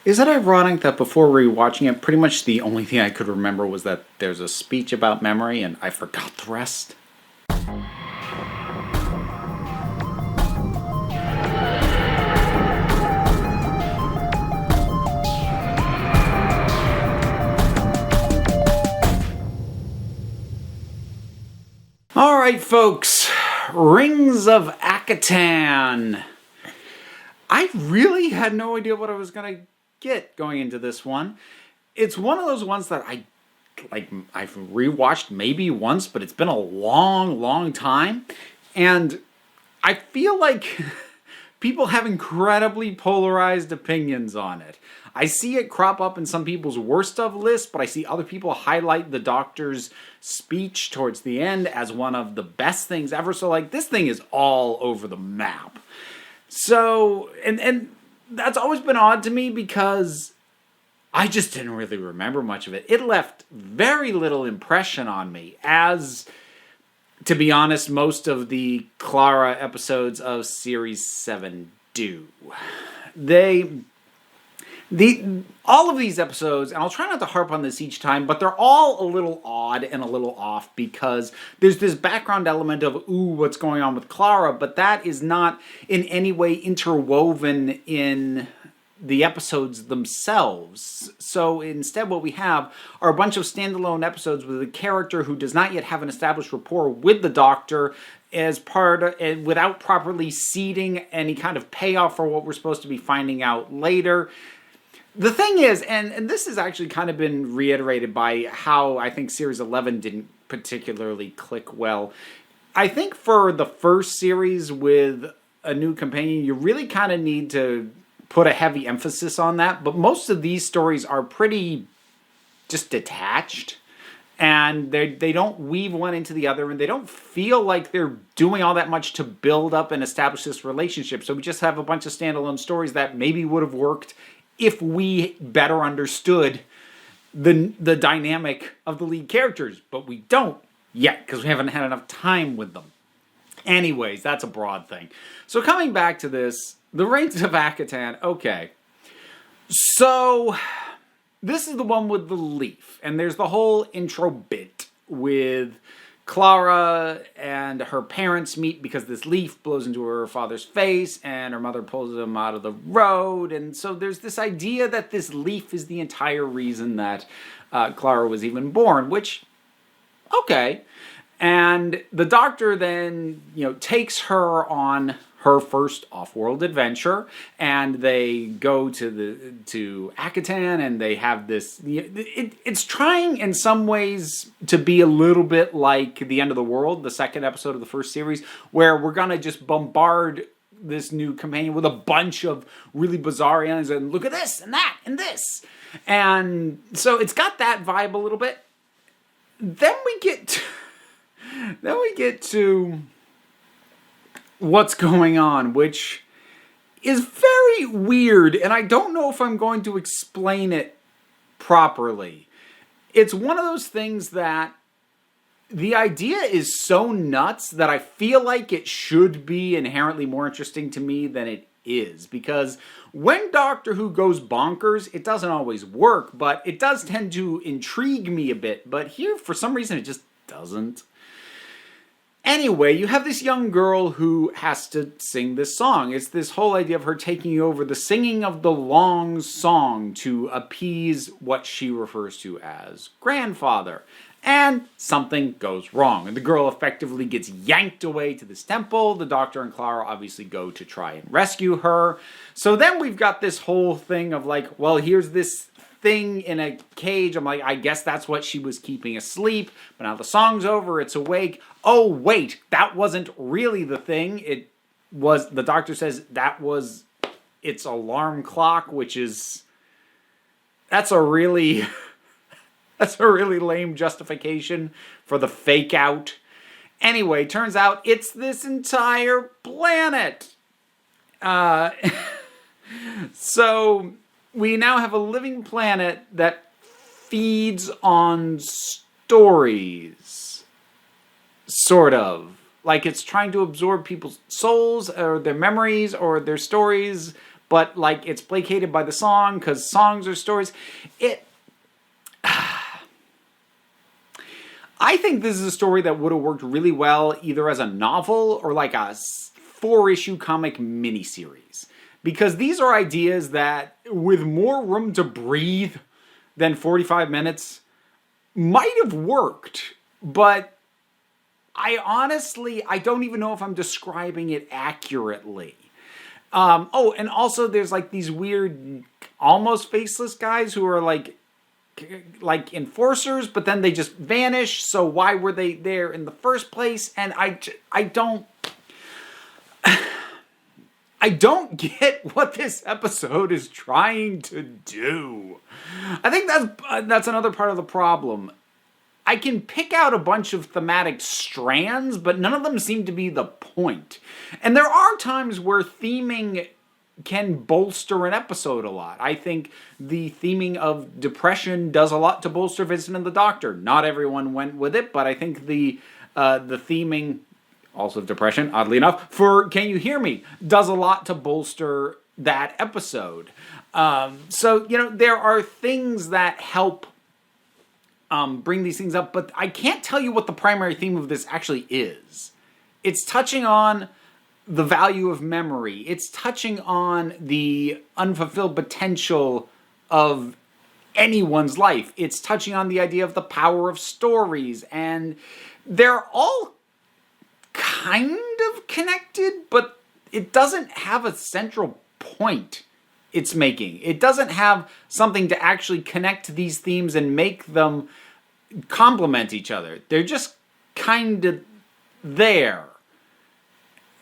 Is it ironic that before rewatching it, pretty much the only thing I could remember was that there's a speech about memory and I forgot the rest? Alright, folks. Rings of Akhaten. I really had no idea what I was going to get going into this one. It's one of those ones that I've rewatched maybe once, but it's been a long time. And I feel like people have incredibly polarized opinions on it. I see it crop up in some people's worst of lists, but I see other people highlight the Doctor's speech towards the end as one of the best things ever. So, this thing is all over the map. So, and that's always been odd to me because I just didn't really remember much of it. It left very little impression on me, as, to be honest, most of the Clara episodes of Series 7 do. All of these episodes, and I'll try not to harp on this each time, but they're all a little odd and a little off because there's this background element of, what's going on with Clara, but that is not in any way interwoven in the episodes themselves. So instead what we have are a bunch of standalone episodes with a character who does not yet have an established rapport with the Doctor as part of, and without properly seeding any kind of payoff for what we're supposed to be finding out later. The thing is, and this has actually kind of been reiterated by how I think Series 11 didn't particularly click well. I think for the first series with a new companion, you really kind of need to put a heavy emphasis on that. But most of these stories are pretty just detached. And they don't weave one into the other, and they don't feel like they're doing all that much to build up and establish this relationship. So we just have a bunch of standalone stories that maybe would have worked if we better understood the dynamic of the lead characters. But we don't yet, because we haven't had enough time with them. Anyways, that's a broad thing. So coming back to this, the Rings of Akhaten, okay. So this is the one with the leaf, and there's the whole intro bit with Clara and her parents meet because this leaf blows into her father's face and her mother pulls him out of the road. And so there's this idea that this leaf is the entire reason that Clara was even born, which, okay. And the Doctor then, takes her on her first off-world adventure, and they go to Akhaten, and they have this. It's trying in some ways to be a little bit like The End of the World, the second episode of the first series, where we're gonna just bombard this new companion with a bunch of really bizarre aliens, and look at this and that and this, and so it's got that vibe a little bit. Then we get to what's going on, which is very weird, and I don't know if I'm going to explain it properly. It's one of those things that the idea is so nuts that I feel like it should be inherently more interesting to me than it is, because when Doctor Who goes bonkers, it doesn't always work, but it does tend to intrigue me a bit. But here, for some reason, it just doesn't. Anyway, you have this young girl who has to sing this song. It's this whole idea of her taking over the singing of the long song to appease what she refers to as grandfather. And something goes wrong, and the girl effectively gets yanked away to this temple. The Doctor and Clara obviously go to try and rescue her. So then we've got this whole thing of well, here's this thing in a cage. I'm like, I guess that's what she was keeping asleep, but now the song's over, it's awake. Oh, wait, that wasn't really the thing. It was, the Doctor says that was its alarm clock, which is, that's a really lame justification for the fake out. Anyway, turns out it's this entire planet. So we now have a living planet that feeds on stories. Sort of. Like it's trying to absorb people's souls or their memories or their stories, but like it's placated by the song because songs are stories. I think this is a story that would have worked really well either as a novel or like a 4-issue comic miniseries. Because these are ideas that, with more room to breathe than 45 minutes, might have worked. But I don't even know if I'm describing it accurately. And also there's like these weird, almost faceless guys who are like enforcers, but then they just vanish. So why were they there in the first place? And I don't get what this episode is trying to do. I think that's another part of the problem. I can pick out a bunch of thematic strands, but none of them seem to be the point. And there are times where theming can bolster an episode a lot. I think the theming of depression does a lot to bolster Vincent and the Doctor. Not everyone went with it, but I think the theming, also depression, oddly enough, for Can You Hear Me, does a lot to bolster that episode. So, there are things that help bring these things up, but I can't tell you what the primary theme of this actually is. It's touching on the value of memory. It's touching on the unfulfilled potential of anyone's life. It's touching on the idea of the power of stories, and they're all kind of connected, but it doesn't have a central point it's making. It doesn't have something to actually connect these themes and make them complement each other. They're just kind of there.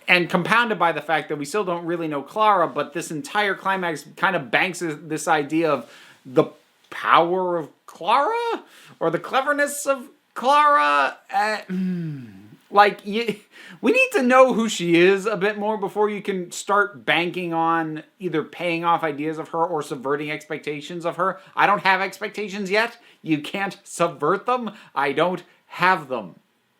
And compounded by the fact that we still don't really know Clara, but this entire climax kind of banks this idea of the power of Clara? Or the cleverness of Clara? We need to know who she is a bit more before you can start banking on either paying off ideas of her or subverting expectations of her. I don't have expectations yet. You can't subvert them. I don't have them.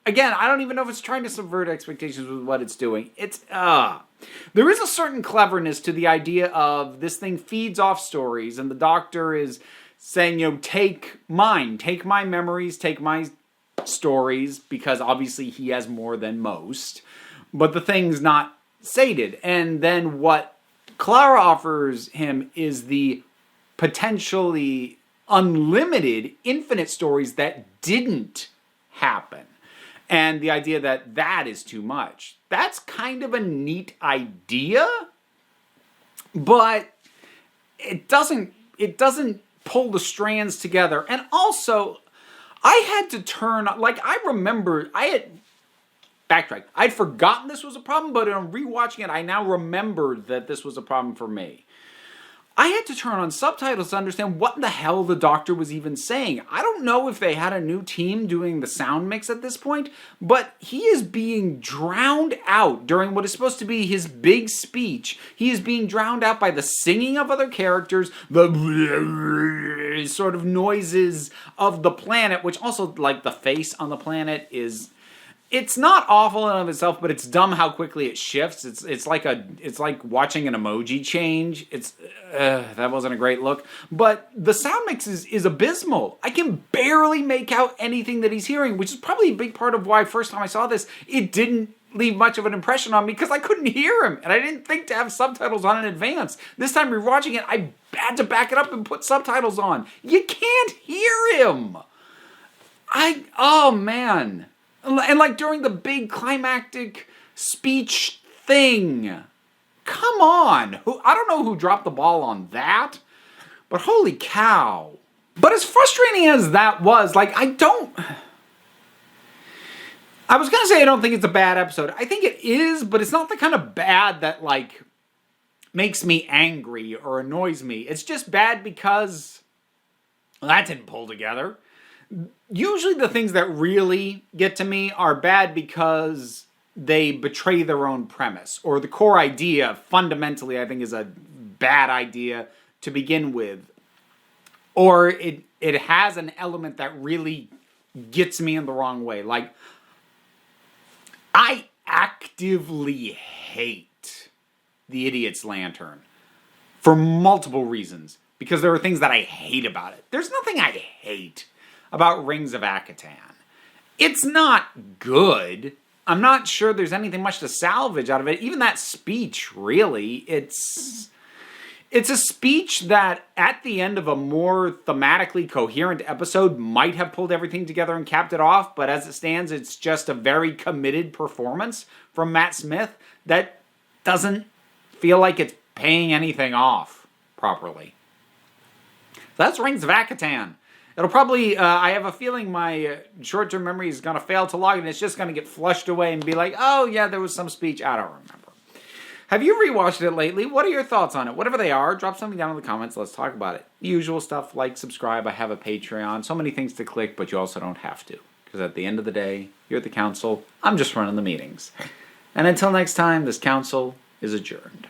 Again, I don't even know if it's trying to subvert expectations with what it's doing. There is a certain cleverness to the idea of this thing feeds off stories, and the Doctor is saying, take my memories, take my stories, because obviously he has more than most, but the thing's not sated. And then what Clara offers him is the potentially unlimited, infinite stories that didn't happen. And the idea that is too much. That's kind of a neat idea, but it doesn't pull the strands together. And also, I had to turn, I'd forgotten this was a problem, but in rewatching it, I now remembered that this was a problem for me. I had to turn on subtitles to understand what the hell the Doctor was even saying. I don't know if they had a new team doing the sound mix at this point, but he is being drowned out during what is supposed to be his big speech. He is being drowned out by the singing of other characters, the sort of noises of the planet, which also, like, the face on the planet is... It's not awful in and of itself, but it's dumb how quickly it shifts. It's like watching an emoji change. That wasn't a great look. But the sound mix is abysmal. I can barely make out anything that he's hearing, which is probably a big part of why first time I saw this, it didn't leave much of an impression on me because I couldn't hear him. And I didn't think to have subtitles on in advance. This time rewatching it, I had to back it up and put subtitles on. You can't hear him. Oh man. And like during the big climactic speech thing. Come on. I don't know who dropped the ball on that, but holy cow. But as frustrating as that was, I was going to say I don't think it's a bad episode. I think it is, but it's not the kind of bad that makes me angry or annoys me. It's just bad because that didn't pull together. Usually the things that really get to me are bad because they betray their own premise, or the core idea fundamentally I think is a bad idea to begin with, or it has an element that really gets me in the wrong way. Like, I actively hate the Idiot's Lantern. for multiple reasons. Because there are things that I hate about it. There's nothing I hate about Rings of Akhaten. It's not good. I'm not sure there's anything much to salvage out of it. Even that speech, really, it's a speech that at the end of a more thematically coherent episode might have pulled everything together and capped it off, but as it stands, it's just a very committed performance from Matt Smith that doesn't feel like it's paying anything off properly. That's Rings of Akhaten. It'll probably, I have a feeling my short-term memory is going to fail to log, and it's just going to get flushed away and be like, oh yeah, there was some speech, I don't remember. Have you rewatched it lately? What are your thoughts on it? Whatever they are, drop something down in the comments, let's talk about it. The usual stuff, like, subscribe, I have a Patreon, so many things to click, but you also don't have to. Because at the end of the day, you're at the council, I'm just running the meetings. And until next time, this council is adjourned.